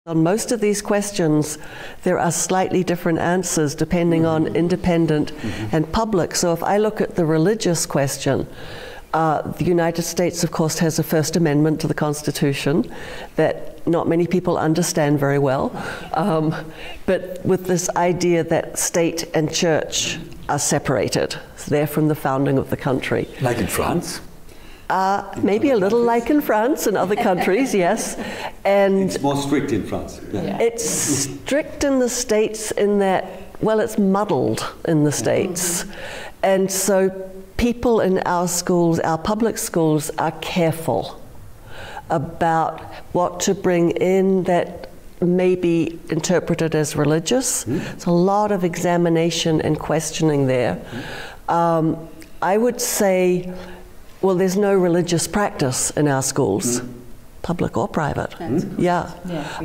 On most of these questions, there are slightly different answers depending on independent and public. So if I look at the religious question, the United States, of course, has a First Amendment to the Constitution that not many people understand very well, but with this idea that state and church are separated. So they're from the founding of the country. Like in France? Maybe a little like in France and other countries, yes. And it's more strict in France. Yeah. It's strict in the States in that, well, it's muddled in the States. And so people in our schools, our public schools, are careful about what to bring in that may be interpreted as religious. There's a lot of examination and questioning there. I would say, well, there's no religious practice in our schools, public or private. Yeah.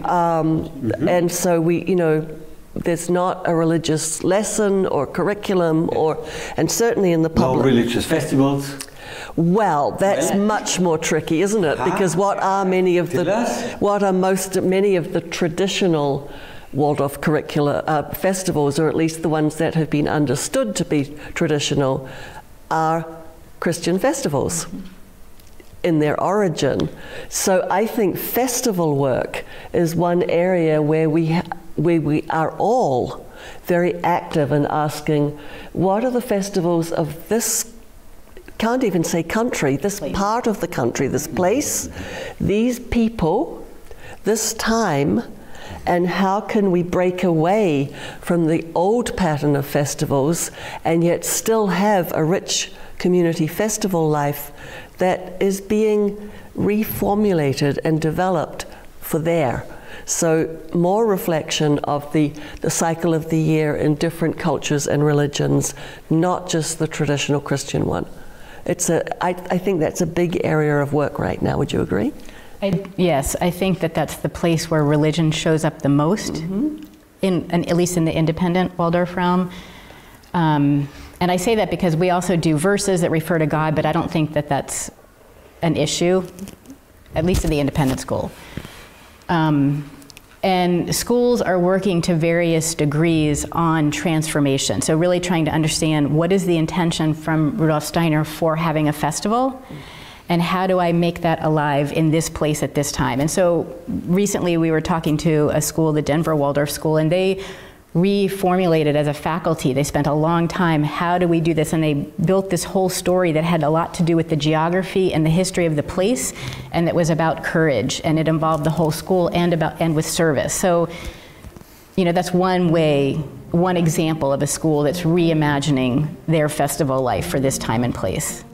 And so we, you know, there's not a religious lesson or curriculum, and certainly in the public. No religious festivals. Well, that's much more tricky, isn't it? Because what are many of the traditional Waldorf curricula festivals, or at least the ones that have been understood to be traditional, are Christian festivals in their origin. So I think festival work is one area where we are all very active in asking, what are the festivals of this, can't even say country, this part of the country, this place, these people, this time, and how can we break away from the old pattern of festivals and yet still have a rich community festival life that is being reformulated and developed for there. So more reflection of the cycle of the year in different cultures and religions, not just the traditional Christian one. I think that's a big area of work right now. Would you agree? Yes, I think that that's the place where religion shows up the most, at least in the independent Waldorf realm. And I say that because we also do verses that refer to God, but I don't think that that's an issue, at least in the independent school. And schools are working to various degrees on transformation. So really trying to understand what is the intention from Rudolf Steiner for having a festival, and how do I make that alive in this place at this time? And so recently we were talking to a school, the Denver Waldorf School, and they reformulated as a faculty. They spent a long time, how do we do this? And they built this whole story that had a lot to do with the geography and the history of the place, and that was about courage, and it involved the whole school and with service. So, you know, that's one way, one example of a school that's reimagining their festival life for this time and place.